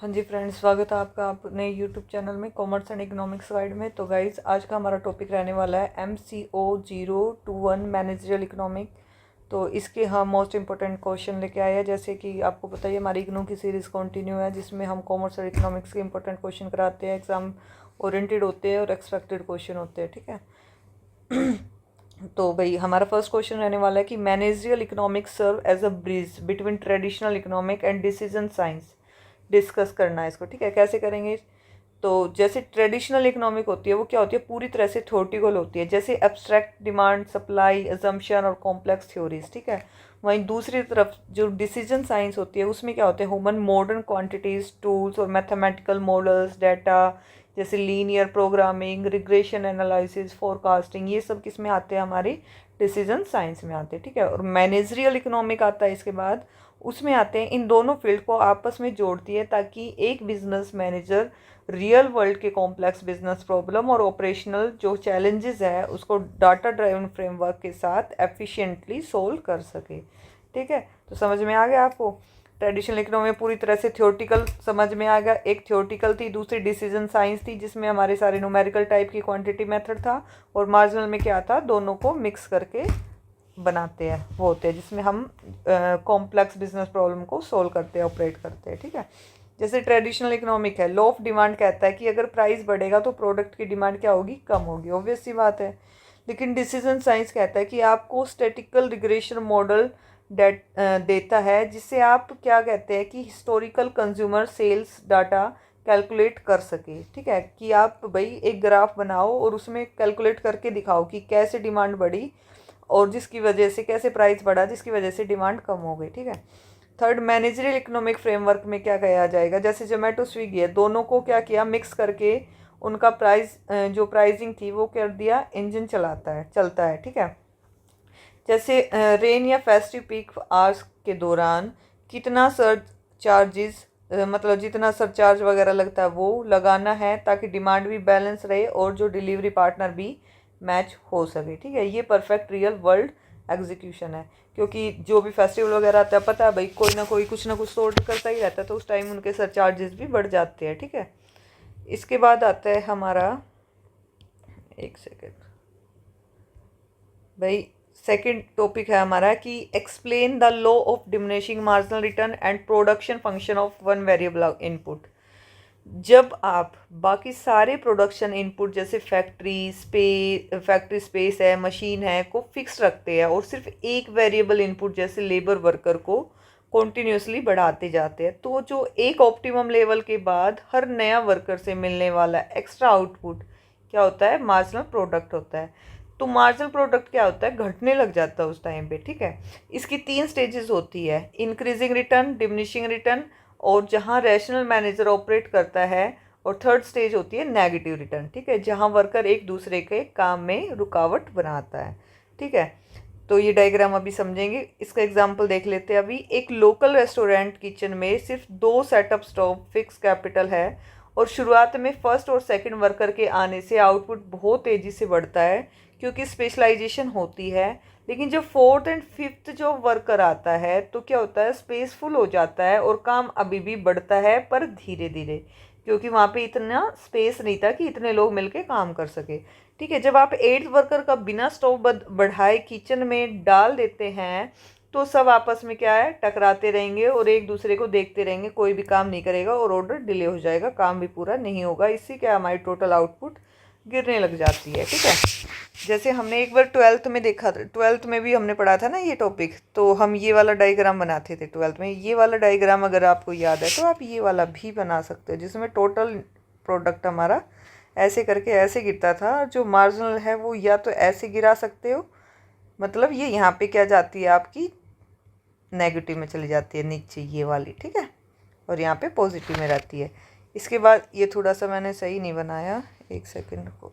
हाँ जी फ्रेंड्स, स्वागत है आपका अपने यूट्यूब चैनल में कॉमर्स एंड इकोनॉमिक्स गाइड में। तो गाइज आज का हमारा टॉपिक रहने वाला है MCO 021 मैनेजरियल इकोनॉमिक। तो इसके हम मोस्ट इंपॉर्टेंट क्वेश्चन लेके आए हैं। जैसे कि आपको पता ही हमारी इग्नू की सीरीज़ कंटिन्यू है, जिसमें हम कॉमर्स और इकोनॉमिक्स के इंपॉर्टेंट क्वेश्चन कराते हैं। एग्जाम ओरिएंटेड होते हैं और एक्सपेक्टेड क्वेश्चन होते हैं, ठीक है। तो भाई हमारा फर्स्ट क्वेश्चन रहने वाला है कि managerial economics serve as a bridge between traditional economic and decision science. Discuss करना है इसको, ठीक है। कैसे करेंगे? तो जैसे ट्रेडिशनल इकोनॉमिक होती है वो क्या होती है, पूरी तरह से थ्योरेटिकल होती है, जैसे एब्स्ट्रैक्ट डिमांड, सप्लाई, अजम्पशन और कॉम्प्लेक्स थ्योरीज, ठीक है। वहीं दूसरी तरफ जो डिसीजन साइंस होती है उसमें क्या होते हैं, ह्यूमन मॉडर्न क्वांटिटीज, टूल्स और मैथमेटिकल मॉडल्स, डाटा जैसे linear programming, regression analysis, forecasting, ये सब किस में आते हैं, हमारी डिसीजन साइंस में आते हैं, ठीक है। और मैनेजरियल इकोनॉमिक आता है इसके बाद, उसमें आते हैं इन दोनों फील्ड को आपस में जोड़ती है ताकि एक बिजनेस मैनेजर रियल वर्ल्ड के कॉम्प्लेक्स बिजनेस प्रॉब्लम और ऑपरेशनल जो चैलेंजेस है उसको डाटा ड्राइवन फ्रेमवर्क के साथ एफिशिएंटली सोल्व कर सके, ठीक है। तो समझ में आ गया आपको? ट्रेडिशनल इकोनॉमी पूरी तरह से थ्योरेटिकल समझ में आ गया। एक थ्योरेटिकल थी, दूसरी डिसीजन साइंस थी, जिसमें हमारे सारे न्यूमेरिकल टाइप की क्वांटिटी मेथड था, और मार्जिनल में क्या था, दोनों को मिक्स करके बनाते हैं वो होते हैं, जिसमें हम कॉम्प्लेक्स बिजनेस प्रॉब्लम को सोल्व करते हैं, ऑपरेट करते हैं, ठीक है। जैसे ट्रेडिशनल इकोनॉमिक है, लॉ ऑफ डिमांड कहता है कि अगर प्राइस बढ़ेगा तो प्रोडक्ट की डिमांड क्या होगी, कम होगी, ऑब्वियस सी बात है। लेकिन डिसीजन साइंस कहता है कि आपको स्टैटिकल रिग्रेशन मॉडल डेट देता है, जिससे आप क्या कहते हैं कि historical consumer sales data calculate कर सके, ठीक है। कि आप भाई एक ग्राफ बनाओ और उसमें कैलकुलेट करके दिखाओ कि कैसे डिमांड बढ़ी और जिसकी वजह से कैसे प्राइस बढ़ा, जिसकी वजह से डिमांड कम हो गई, ठीक है। थर्ड, मैनेजरियल इकोनॉमिक फ्रेमवर्क में क्या कहा जाएगा, जैसे जोमेटो स्विगी है, दोनों को क्या किया, मिक्स करके उनका प्राइस जो प्राइसिंग थी वो कर दिया, इंजन चलता है, ठीक है। जैसे रेन या फेस्टिव पीक आवर्स के दौरान कितना सर चार्जेस, मतलब जितना सरचार्ज वगैरह लगता है वो लगाना है ताकि डिमांड भी बैलेंस रहे और जो डिलीवरी पार्टनर भी मैच हो सके, ठीक है। ये परफेक्ट रियल वर्ल्ड एग्जीक्यूशन है, क्योंकि जो भी फेस्टिवल वगैरह आता है, पता है भाई कोई ना कोई कुछ ना कुछ सॉर्ट करता ही रहता है, तो उस टाइम उनके सरचार्जेस भी बढ़ जाते हैं, ठीक है। इसके बाद आता है हमारा, एक सेकेंड भाई, सेकंड टॉपिक है हमारा कि explain the law of diminishing marginal return and production function of one variable input. जब आप बाकी सारे प्रोडक्शन इनपुट जैसे फैक्ट्री स्पेस है, मशीन है को फिक्स रखते हैं और सिर्फ एक वेरिएबल इनपुट जैसे लेबर वर्कर को कॉन्टिन्यूसली बढ़ाते जाते हैं, तो जो एक ऑप्टिमम लेवल के बाद हर नया वर्कर से मिलने वाला एक्स्ट्रा आउटपुट क्या होता है, मार्जिनल प्रोडक्ट होता है। तो मार्जिनल प्रोडक्ट क्या होता है, घटने लग जाता है उस टाइम पे, ठीक है। इसकी 3 स्टेजेस होती है, इंक्रीजिंग रिटर्न, डिमिनिशिंग रिटर्न, और जहाँ रैशनल मैनेजर ऑपरेट करता है, और थर्ड स्टेज होती है नेगेटिव रिटर्न, ठीक है, जहाँ वर्कर एक दूसरे के काम में रुकावट बनाता है, ठीक है। तो ये डायग्राम अभी समझेंगे, इसका एग्जांपल देख लेते हैं। अभी एक लोकल रेस्टोरेंट किचन में सिर्फ 2 सेटअप स्टॉप फिक्स कैपिटल है, और शुरुआत में फर्स्ट और सेकंड वर्कर के आने से आउटपुट बहुत तेज़ी से बढ़ता है क्योंकि स्पेशलाइजेशन होती है। लेकिन जब फोर्थ एंड फिफ्थ जो वर्कर आता है तो क्या होता है, स्पेस फुल हो जाता है और काम अभी भी बढ़ता है पर धीरे धीरे, क्योंकि वहाँ पे इतना स्पेस नहीं था कि इतने लोग मिलके काम कर सके, ठीक है। जब आप 8th वर्कर का बिना स्टोव बढ़ाए किचन में डाल देते हैं तो सब आपस में क्या है, टकराते रहेंगे और एक दूसरे को देखते रहेंगे, कोई भी काम नहीं करेगा और ऑर्डर डिले हो जाएगा, काम भी पूरा नहीं होगा। इससे क्या हमारी टोटल आउटपुट गिरने लग जाती है, ठीक है। जैसे हमने एक बार 12th में देखा था, 12th में भी हमने पढ़ा था ना ये टॉपिक, तो हम ये वाला डायग्राम बनाते थे 12th में। ये वाला डायग्राम अगर आपको याद है तो आप ये वाला भी बना सकते हो, जिसमें टोटल प्रोडक्ट हमारा ऐसे करके ऐसे गिरता था, जो मार्जिनल है वो या तो ऐसे गिरा सकते हो, मतलब ये यहाँ पे क्या जाती है आपकी नेगेटिव में चली जाती है नीचे ये वाली, ठीक है, और यहाँ पे पॉजिटिव में रहती है। इसके बाद ये थोड़ा सा मैंने सही नहीं बनाया, एक सेकंड को,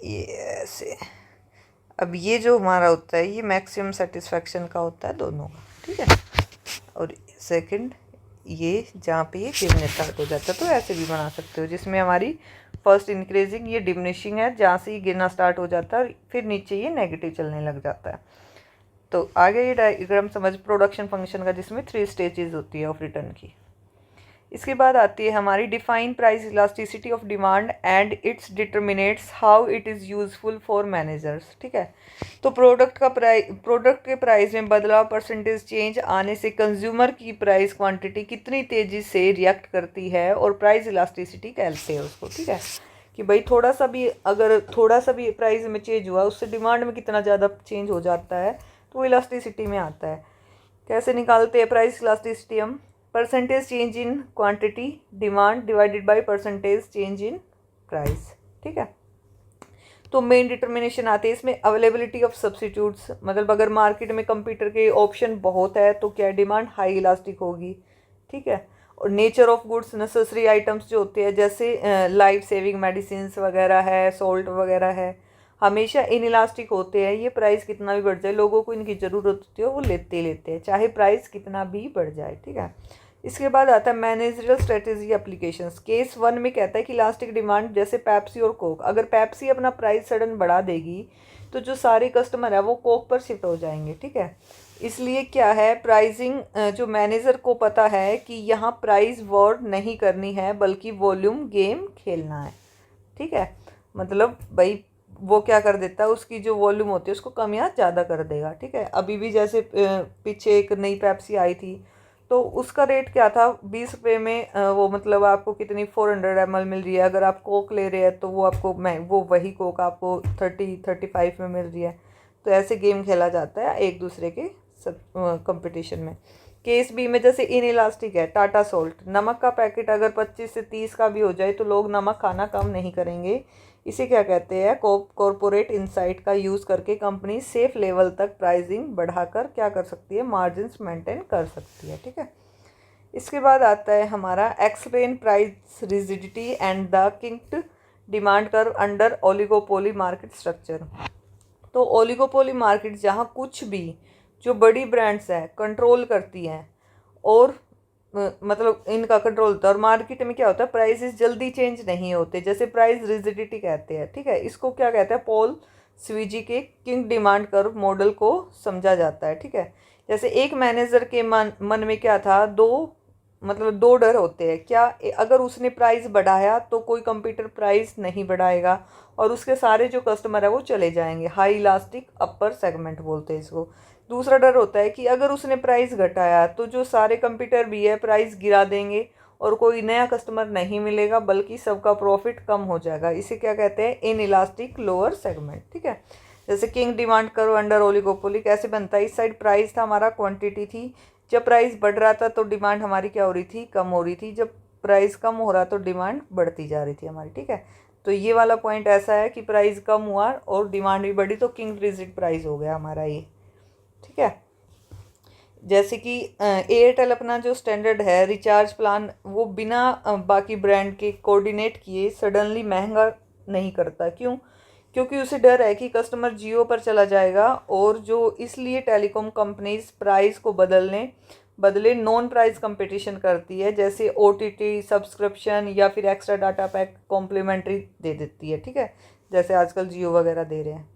ये ऐसे। अब ये जो हमारा होता है ये मैक्सिमम सेटिस्फैक्शन का होता है दोनों का, ठीक है। और सेकंड ये जहाँ पे ये गिरने स्टार्ट हो जाता है, तो ऐसे भी बना सकते हो, जिसमें हमारी फर्स्ट इंक्रीजिंग, ये डिमिनिशिंग है, जहाँ से ये गिरना स्टार्ट हो जाता है और फिर नीचे ये नेगेटिव चलने लग जाता है। तो आगे ये डायग्राम समझ प्रोडक्शन फंक्शन का, जिसमें 3 स्टेजेस होती है ऑफ रिटर्न की। इसके बाद आती है हमारी define price elasticity of demand and it's determinates how it is useful for managers. ठीक है, तो प्रोडक्ट के प्राइस में बदलाव परसेंटेज चेंज आने से कंज्यूमर की प्राइस क्वांटिटी कितनी तेज़ी से रिएक्ट करती है, और प्राइस इलास्टिसिटी कहते हैं उसको। ठीक है, कि भाई थोड़ा सा भी प्राइस में चेंज हुआ, उससे डिमांड में कितना ज़्यादा चेंज हो जाता है, तो वो इलास्टिसिटी में आता है। कैसे निकालते हैं प्राइस इलास्टिसिटी हम? Percentage change in quantity demand divided by percentage change in price. ठीक है, तो मेन डिटर्मिनेशन आते हैं इसमें अवेलेबिलिटी ऑफ सब्सिट्यूट्स, मतलब अगर मार्केट में कंप्यूटर के ऑप्शन बहुत है तो क्या डिमांड हाई इलास्टिक होगी। ठीक है, और nature of goods, necessary items जो होते हैं जैसे लाइफ सेविंग मेडिसिन वगैरह है, सॉल्ट वगैरह है, हमेशा इन इलास्टिक होते हैं। ये प्राइस कितना भी बढ़ जाए, लोगों को इनकी ज़रूरत होती है, वो लेते हैं चाहे प्राइस कितना भी बढ़ जाए। ठीक है, इसके बाद आता है मैनेजरियल स्ट्रेटेजी एप्लीकेशंस। केस 1 में कहता है कि इलास्टिक डिमांड, जैसे पेप्सी और कोक, अगर पेप्सी अपना प्राइस सडन बढ़ा देगी तो जो सारे कस्टमर है वो कोक पर शिफ्ट हो जाएंगे। ठीक है, इसलिए क्या है, प्राइसिंग जो मैनेजर को पता है कि यहाँ प्राइस वॉर नहीं करनी है बल्कि वॉल्यूम गेम खेलना है। ठीक है, मतलब भाई वो क्या कर देता है, उसकी जो वॉल्यूम होती है उसको कम या ज़्यादा कर देगा। ठीक है, अभी भी जैसे पीछे एक नई पेप्सी आई थी तो उसका रेट क्या था, 20 रुपये में वो मतलब आपको कितनी 400 ml मिल रही है। अगर आप कोक ले रहे हैं तो वो आपको वो वही कोक आपको 30-35 में मिल रही है। तो ऐसे गेम खेला जाता है एक दूसरे के कंपटीशन में। केस बी में जैसे इन इलास्टिक है टाटा सोल्ट, नमक का पैकेट अगर 25 से 30 का भी हो जाए तो लोग नमक खाना कम नहीं करेंगे। इसे क्या कहते हैं, कॉरपोरेट इनसाइट का यूज़ करके कंपनी सेफ लेवल तक प्राइसिंग बढ़ाकर क्या कर सकती है, मार्जिन्स मेंटेन कर सकती है। ठीक है, इसके बाद आता है हमारा explain price rigidity and the kinked demand curve under oligopoly market structure. तो ओलिगोपोली मार्केट जहाँ कुछ भी जो बड़ी ब्रांड्स है कंट्रोल करती हैं और मतलब इनका कंट्रोल होता है, और मार्केट में क्या होता है, प्राइसेस जल्दी चेंज नहीं होते, जैसे प्राइस रिजिडिटी कहते हैं। ठीक है, इसको क्या कहते हैं, पॉल स्विजी के किंग डिमांड कर्व मॉडल को समझा जाता है। ठीक है, जैसे एक मैनेजर के मन में क्या था, दो डर होते हैं। क्या, अगर उसने प्राइस बढ़ाया तो कोई कंप्यूटर प्राइस नहीं बढ़ाएगा और उसके सारे जो कस्टमर है वो चले जाएंगे, हाई इलास्टिक अपर सेगमेंट बोलते हैं इसको। दूसरा डर होता है कि अगर उसने प्राइस घटाया तो जो सारे कंप्यूटर भी है प्राइस गिरा देंगे और कोई नया कस्टमर नहीं मिलेगा बल्कि सबका प्रॉफिट कम हो जाएगा। इसे क्या कहते हैं, इन इलास्टिक लोअर सेगमेंट। ठीक है, जैसे king demand curve under oligopoly कैसे बनता है, इस साइड प्राइस था हमारा, क्वांटिटी थी। जब प्राइस बढ़ रहा था तो डिमांड हमारी क्या हो रही थी, कम हो रही थी। जब प्राइस कम हो रहा तो डिमांड बढ़ती जा रही थी हमारी। ठीक है, तो ये वाला पॉइंट ऐसा है कि प्राइस कम हुआ और डिमांड भी बढ़ी तो किंग रिजिड प्राइस हो गया हमारा ये। ठीक है, जैसे कि एयरटेल अपना जो स्टैंडर्ड है रिचार्ज प्लान, वो बिना बाकी ब्रांड के कोऑर्डिनेट किए सडनली महंगा नहीं करता। क्यों? क्योंकि उसे डर है कि कस्टमर जियो पर चला जाएगा, और जो इसलिए टेलीकॉम कंपनीज प्राइस को बदले नॉन प्राइस कंपटीशन करती है, जैसे OTT सब्सक्रिप्शन या फिर एक्स्ट्रा डाटा पैक कॉम्प्लीमेंट्री दे देती है। ठीक है, जैसे आजकल जियो वगैरह दे रहे हैं।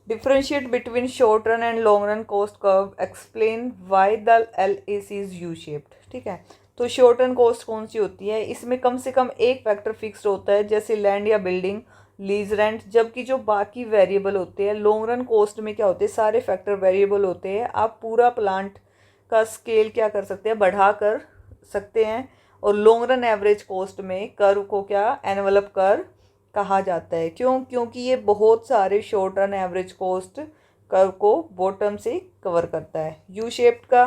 Differentiate between short run and long run cost curve, explain why the LAC is U shaped. ठीक है, तो शॉर्ट रन कॉस्ट कौन सी होती है, इसमें कम से कम एक फैक्टर फिक्स्ड होता है, जैसे लैंड या बिल्डिंग, लीज रेंट, जबकि जो बाकी वेरिएबल होते हैं लॉन्ग रन कॉस्ट में क्या होते हैं, सारे फैक्टर वेरिएबल होते हैं। आप पूरा प्लांट का स्केल क्या कर सकते हैं, बढ़ा कर सकते हैं। और लॉन्ग रन एवरेज कॉस्ट में कर्व को क्या, एनवलप कर्व कहा जाता है। क्यों? क्योंकि ये बहुत सारे short run average cost curve को बॉटम से कवर करता है। यू शेप्ड का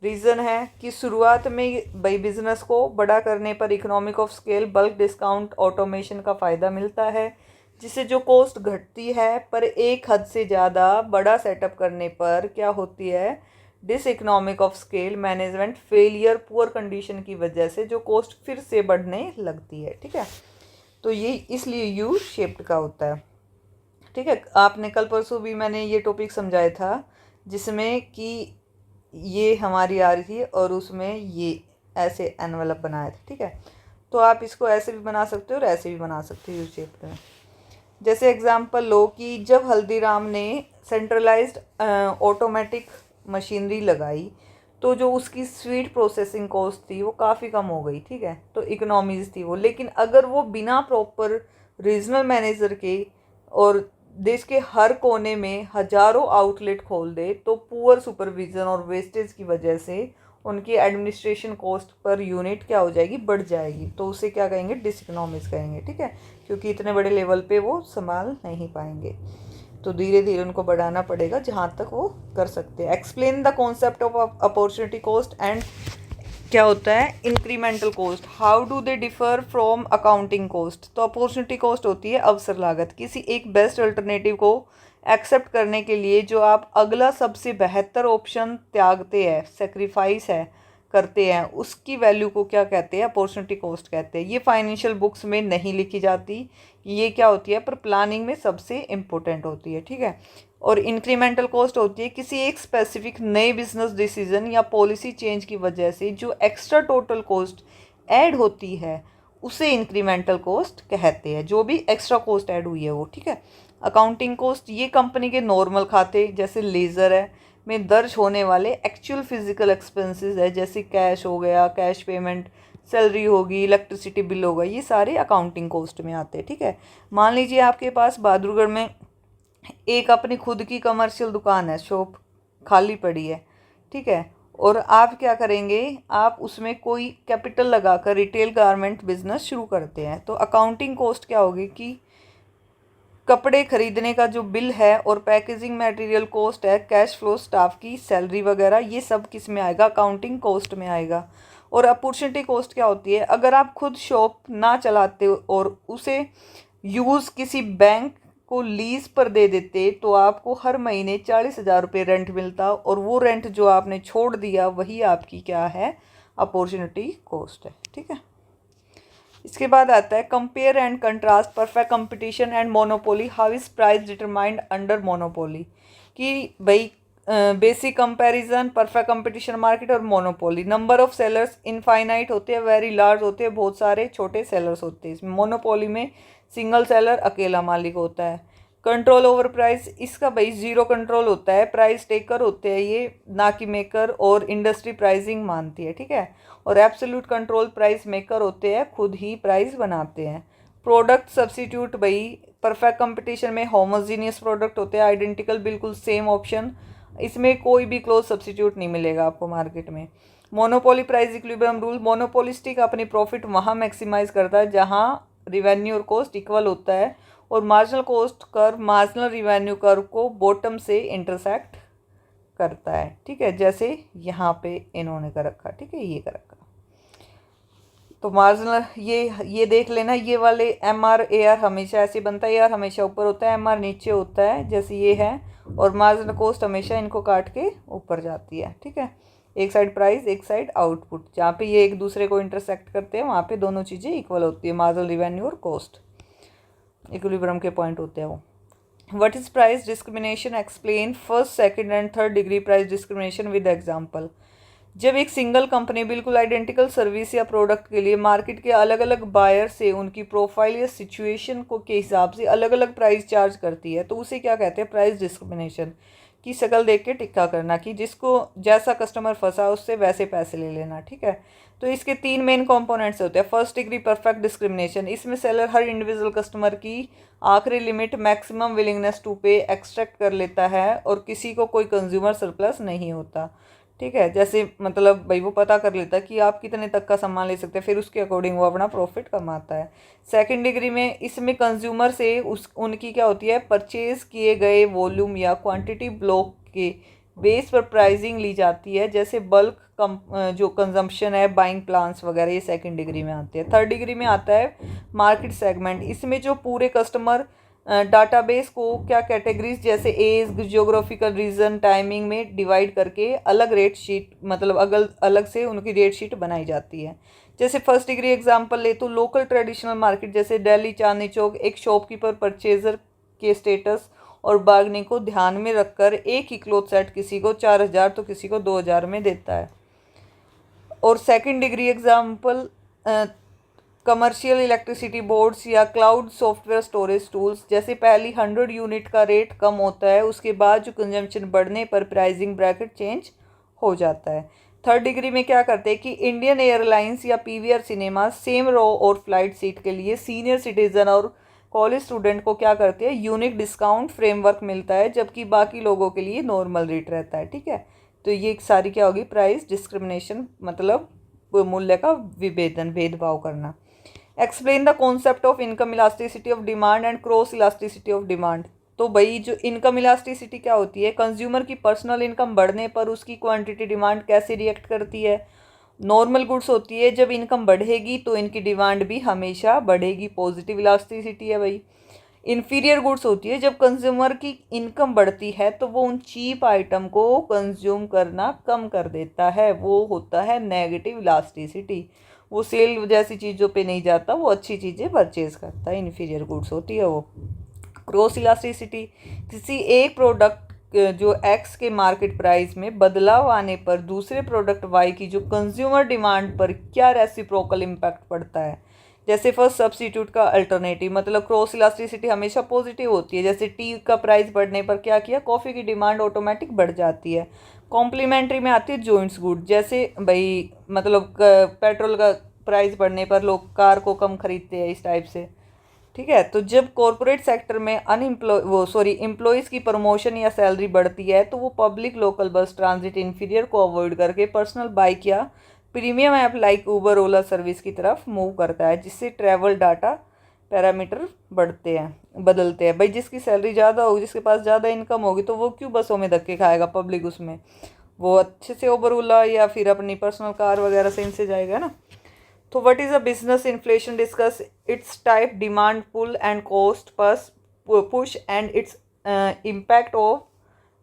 रीज़न है कि शुरुआत में भाई बिजनेस को बड़ा करने पर economic of scale, bulk discount, automation का फ़ायदा मिलता है, जिससे जो कॉस्ट घटती है, पर एक हद से ज़्यादा बड़ा सेटअप करने पर क्या होती है, diseconomic of scale, management failure, poor condition की वजह से जो कॉस्ट फिर से बढ़ने लगती है। ठीक है, तो ये इसलिए यू शेप्ड का होता है। ठीक है, आपने कल परसों भी मैंने ये टॉपिक समझाया था जिसमें कि ये हमारी आ रही थी और उसमें ये ऐसे एनवलप बनाया था। ठीक है, तो आप इसको ऐसे भी बना सकते हो और ऐसे भी बना सकते हो यू शेप में। जैसे एग्जांपल लो कि जब हल्दीराम ने सेंट्रलाइज्ड ऑटोमेटिक मशीनरी लगाई तो जो उसकी स्वीट प्रोसेसिंग कॉस्ट थी वो काफ़ी कम हो गई, ठीक है, तो इकोनॉमीज थी वो। लेकिन अगर वो बिना प्रॉपर रीजनल मैनेजर के और देश के हर कोने में हजारों आउटलेट खोल दे तो पुअर सुपरविजन और वेस्टेज की वजह से उनकी एडमिनिस्ट्रेशन कॉस्ट पर यूनिट क्या हो जाएगी, बढ़ जाएगी। तो उसे क्या कहेंगे, डिसइकोनॉमिक्स कहेंगे, ठीक है, क्योंकि इतने बड़े लेवल पे वो संभाल नहीं पाएंगे। तो धीरे धीरे उनको बढ़ाना पड़ेगा जहाँ तक वो कर सकते हैं। Explain the concept of opportunity cost and क्या होता है incremental cost, how do they differ from accounting cost. तो अपॉर्चुनिटी कॉस्ट होती है अवसर लागत, किसी एक बेस्ट अल्टरनेटिव को एक्सेप्ट करने के लिए जो आप अगला सबसे बेहतर ऑप्शन त्यागते हैं, सेक्रीफाइस है करते हैं, उसकी वैल्यू को क्या कहते हैं, अपॉर्चुनिटी कॉस्ट कहते हैं। ये फाइनेंशियल बुक्स में नहीं लिखी जाती, ये क्या होती है, पर प्लानिंग में सबसे इम्पोर्टेंट होती है, ठीक है। और इंक्रीमेंटल कॉस्ट होती है किसी एक स्पेसिफिक नए बिजनेस डिसीजन या पॉलिसी चेंज की वजह से जो एक्स्ट्रा टोटल कॉस्ट ऐड होती है उसे इंक्रीमेंटल कॉस्ट कहते हैं, जो भी एक्स्ट्रा कॉस्ट ऐड हुई है वो, ठीक है। अकाउंटिंग कॉस्ट ये कंपनी के नॉर्मल खाते जैसे लेज़र है में दर्ज होने वाले एक्चुअल फिजिकल एक्सपेंसेस है, जैसे कैश हो गया, कैश पेमेंट, सैलरी होगी, इलेक्ट्रिसिटी बिल होगा, ये सारे अकाउंटिंग कॉस्ट में आते हैं, ठीक है। मान लीजिए आपके पास बहादुरगढ़ में एक अपनी खुद की कमर्शियल दुकान है, शॉप खाली पड़ी है, ठीक है, और आप क्या करेंगे, आप उसमें कोई कैपिटल लगाकर रिटेल गारमेंट बिजनेस शुरू करते हैं। तो अकाउंटिंग कॉस्ट क्या होगी कि कपड़े खरीदने का जो बिल है और पैकेजिंग मटेरियल कॉस्ट है, कैश फ्लो, स्टाफ की सैलरी वगैरह, ये सब किस में आएगा, अकाउंटिंग कॉस्ट में आएगा। और अपॉर्चुनिटी कॉस्ट क्या होती है, अगर आप खुद शॉप ना चलाते और उसे यूज़ किसी बैंक को लीज पर दे देते तो आपको हर महीने 40,000 रुपये रेंट मिलता, और वो रेंट जो आपने छोड़ दिया वही आपकी क्या है, अपॉर्चुनिटी कॉस्ट है, ठीक है। इसके बाद आता है compare and contrast perfect competition and monopoly, how is price determined under monopoly. कि भाई basic comparison, perfect competition market और monopoly. Number of sellers infinite होते हैं, वेरी लार्ज होते हैं, बहुत सारे छोटे सेलर्स होते हैं। इसमें मोनोपोली में सिंगल सेलर अकेला मालिक होता है। कंट्रोल ओवर प्राइस, इसका भाई जीरो कंट्रोल होता है, प्राइस टेकर होते हैं ये, ना कि मेकर, और इंडस्ट्री प्राइसिंग मानती है, ठीक है। और एब्सोल्यूट कंट्रोल प्राइस मेकर होते हैं, खुद ही प्राइस बनाते हैं। प्रोडक्ट सब्सिट्यूट, भाई परफेक्ट कंपटीशन में होमोजीनियस प्रोडक्ट होते हैं, आइडेंटिकल, बिल्कुल सेम ऑप्शन, इसमें कोई भी क्लोज सब्सिट्यूट नहीं मिलेगा आपको मार्केट में। Monopoly price equilibrium rule, monopolistic अपनी प्रॉफिट वहाँ मैक्सिमाइज करता है जहाँ रिवेन्यू और कॉस्ट इक्वल होता है, और marginal cost curve marginal revenue curve को बॉटम से इंटरसेक्ट करता है, ठीक है, जैसे यहाँ पे इन्होंने कर रखा, ठीक है, ये कर रखा। तो मार्जिनल ये देख लेना, ये वाले एम आर ए आर हमेशा ऐसे बनता है, ए आर हमेशा ऊपर होता है, एम आर नीचे होता है, जैसे ये है, और मार्जिनल कॉस्ट हमेशा इनको काट के ऊपर जाती है, ठीक है। एक साइड प्राइस, एक साइड आउटपुट, जहाँ पे ये एक दूसरे को इंटरसेक्ट करते हैं वहाँ पे दोनों चीज़ें इक्वल होती है, मार्जिनल रिवेन्यू और कॉस्ट इक्विलिब्रियम के पॉइंट होते हैं वो। What is price discrimination, explain first, second and third degree price discrimination with example. जब एक सिंगल कंपनी बिल्कुल आइडेंटिकल सर्विस या प्रोडक्ट के लिए मार्केट के अलग अलग बायर से उनकी प्रोफाइल या सिचुएशन को के हिसाब से अलग अलग प्राइस चार्ज करती है तो उसे क्या कहते हैं, प्राइस डिस्क्रिमिनेशन। की शक्ल देख के टिक्का करना कि जिसको जैसा कस्टमर फंसा उससे वैसे पैसे ले लेना, ठीक है। तो इसके 3 मेन कंपोनेंट्स होते हैं। फर्स्ट डिग्री परफेक्ट डिस्क्रिमिनेशन, इसमें सेलर हर इंडिविजुअल कस्टमर की आखिरी लिमिट मैक्सिमम विलिंगनेस टू पे एक्सट्रैक्ट कर लेता है और किसी को कोई कंज्यूमर सरप्लस नहीं होता, ठीक है। जैसे मतलब भाई वो पता कर लेता है कि आप कितने तक का सामान ले सकते हैं, फिर उसके अकॉर्डिंग वो अपना प्रॉफिट कमाता है। सेकंड डिग्री में इसमें कंज्यूमर से उनकी क्या होती है, परचेज किए गए वॉल्यूम या क्वांटिटी ब्लॉक के बेस पर प्राइसिंग ली जाती है, जैसे बल्क जो कंजम्पशन है, बाइंग प्लान्स वगैरह, ये सेकंड डिग्री में आते हैं। थर्ड डिग्री में आता है मार्केट सेगमेंट, इसमें जो पूरे कस्टमर डाटाबेस को क्या कैटेगरीज जैसे एज, जियोग्राफिकल रीजन, टाइमिंग में डिवाइड करके अलग रेट शीट मतलब अलग से उनकी रेट शीट बनाई जाती है। जैसे फर्स्ट डिग्री एग्जांपल ले तो लोकल ट्रेडिशनल मार्केट जैसे दिल्ली, चांदनी चौक, एक शॉपकीपर परचेजर के स्टेटस और बार्गेनिंग को ध्यान में रखकर एक ही क्लोथ सेट किसी को 4,000 तो किसी को 2,000 में देता है। और second degree example commercial electricity boards या क्लाउड सॉफ्टवेयर स्टोरेज टूल्स। जैसे पहली 100 यूनिट का रेट कम होता है, उसके बाद जो कंजम्पशन बढ़ने पर प्राइसिंग ब्रैकेट चेंज हो जाता है। थर्ड डिग्री में क्या करते हैं कि इंडियन एयरलाइंस या पीवीआर सिनेमा सेम रो और फ्लाइट सीट के लिए सीनियर सिटीजन और कॉलेज स्टूडेंट को क्या करते हैं, यूनिक डिस्काउंट फ्रेमवर्क मिलता है, जबकि बाकी लोगों के लिए नॉर्मल रेट रहता है। ठीक है, तो ये सारी क्या होगी, प्राइस डिस्क्रिमिनेशन, मतलब मूल्य का विभेदन, भेदभाव करना। Explain the concept of income elasticity of demand and cross elasticity of demand. तो भाई जो इनकम इलास्टिसिटी क्या होती है, कंज्यूमर की पर्सनल इनकम बढ़ने पर उसकी क्वांटिटी डिमांड कैसे रिएक्ट करती है। नॉर्मल गुड्स होती है, जब इनकम बढ़ेगी तो इनकी डिमांड भी हमेशा बढ़ेगी, पॉजिटिव इलास्टिसिटी है भाई। इन्फीरियर गुड्स होती है, जब कंज्यूमर की इनकम बढ़ती है तो वो उन चीप आइटम को कंज्यूम करना कम कर देता है, वो होता है नेगेटिव इलास्टिसिटी। वो सेल जैसी चीज़ों पे नहीं जाता, वो अच्छी चीज़ें परचेज करता है, इन्फीरियर गुड्स होती है वो। क्रॉस इलास्टिसिटी, किसी एक प्रोडक्ट जो एक्स के मार्केट प्राइस में बदलाव आने पर दूसरे प्रोडक्ट वाई की जो कंज्यूमर डिमांड पर क्या रेसिप्रोकल इम्पैक्ट पड़ता है। जैसे फर्स्ट सब्स्टिट्यूट का अल्टरनेटिव, मतलब क्रॉस इलास्टिसिटी हमेशा पॉजिटिव होती है। जैसे टी का प्राइस बढ़ने पर क्या किया, कॉफ़ी की डिमांड ऑटोमेटिक बढ़ जाती है। कॉम्प्लीमेंट्री में आती है जॉइंट्स गुड, जैसे भाई मतलब पेट्रोल का प्राइस बढ़ने पर लोग कार को कम खरीदते हैं, इस टाइप से। ठीक है, तो जब कॉरपोरेट सेक्टर में एम्प्लॉयज़ की प्रमोशन या सैलरी बढ़ती है तो वो public local bus transit inferior को अवॉइड करके पर्सनल बाइक या प्रीमियम ऐप लाइक उबर ओला सर्विस की तरफ मूव करता है, जिससे ट्रैवल डाटा पैरामीटर बदलते हैं। भाई जिसकी सैलरी ज़्यादा होगी, जिसके पास ज़्यादा इनकम होगी, तो वो क्यों बसों में धक्के खाएगा पब्लिक उसमें, वो अच्छे से उबर ओला या फिर अपनी पर्सनल कार वगैरह से इनसे जाएगा ना। तो what is a business inflation, discuss its type, demand pull and cost push and its impact of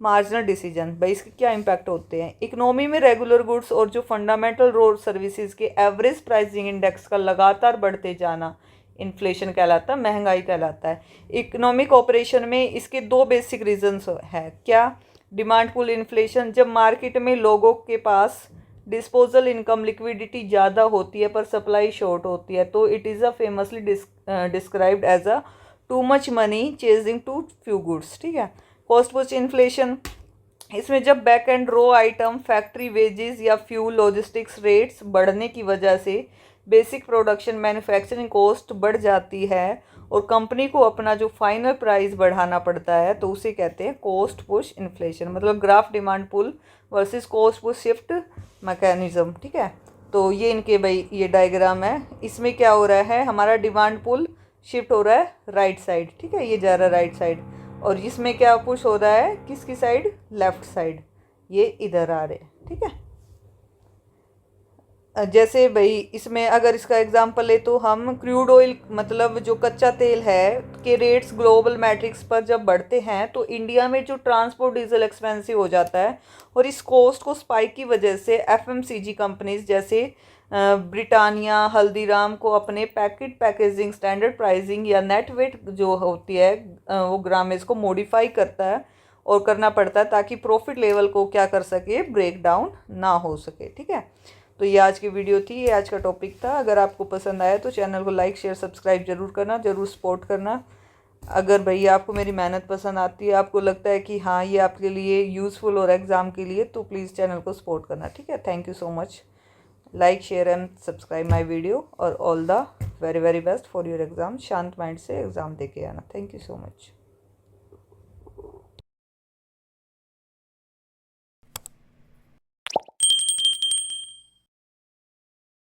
marginal decision. भाई इसके क्या इम्पैक्ट होते हैं। इकोनॉमी में रेगुलर गुड्स और जो फंडामेंटल रोड सर्विसेज के एवरेज प्राइसिंग इंडेक्स का लगातार बढ़ते जाना इन्फ्लेशन कहलाता है, महंगाई कहलाता है। इकोनॉमिक ऑपरेशन में इसके दो बेसिक रीजंस है। क्या, डिमांड पुल इन्फ्लेशन, जब मार्केट में लोगों के पास डिस्पोजल इनकम लिक्विडिटी ज़्यादा होती है पर सप्लाई शॉर्ट होती है, तो it is a famously described as a too much money chasing too few goods. ठीक है। कॉस्ट पुश इन्फ्लेशन, इसमें जब back end raw item, factory wages या फ्यूल लॉजिस्टिक्स रेट्स बढ़ने की वजह से बेसिक प्रोडक्शन मैन्युफैक्चरिंग कॉस्ट बढ़ जाती है और कंपनी को अपना जो फाइनल प्राइस बढ़ाना पड़ता है, तो उसे कहते हैं कॉस्ट पुश इन्फ्लेशन। मतलब graph demand pull versus cost push shift mechanism. ठीक है, तो ये इनके भाई ये डायग्राम है। इसमें क्या हो रहा है, हमारा डिमांड पुल शिफ्ट हो रहा है राइट साइड। ठीक है, ये जा रहा है राइट साइड, और इसमें क्या पुश हो रहा है, किसकी साइड, लेफ्ट साइड, ये इधर आ रहे हैं। ठीक है, जैसे भाई इसमें अगर इसका एग्जांपल ले तो हम क्रूड ऑयल, मतलब जो कच्चा तेल है के रेट्स ग्लोबल मैट्रिक्स पर जब बढ़ते हैं तो इंडिया में जो ट्रांसपोर्ट डीजल एक्सपेंसिव हो जाता है, और इस कॉस्ट को स्पाइक की वजह से एफएमसीजी कंपनीज जैसे ब्रिटानिया, हल्दीराम को अपने पैकेजिंग स्टैंडर्ड प्राइसिंग या नेट वेट जो होती है वो ग्रामेज को मॉडिफाई करता है और करना पड़ता है, ताकि प्रॉफिट लेवल को क्या कर सके, ब्रेक डाउन ना हो सके। ठीक है, तो ये आज की वीडियो थी, ये आज का टॉपिक था। अगर आपको पसंद आया तो चैनल को लाइक शेयर सब्सक्राइब जरूर करना, ज़रूर सपोर्ट करना। अगर भैया आपको मेरी मेहनत पसंद आती है, आपको लगता है कि हाँ ये आपके लिए यूज़फुल और एग्ज़ाम के लिए, तो प्लीज़ चैनल को सपोर्ट करना। ठीक है, thank you so much. Like share and subscribe my video, और all the very very best for your exam. शांत माइंड से एग्ज़ाम दे के आना। Thank you so much.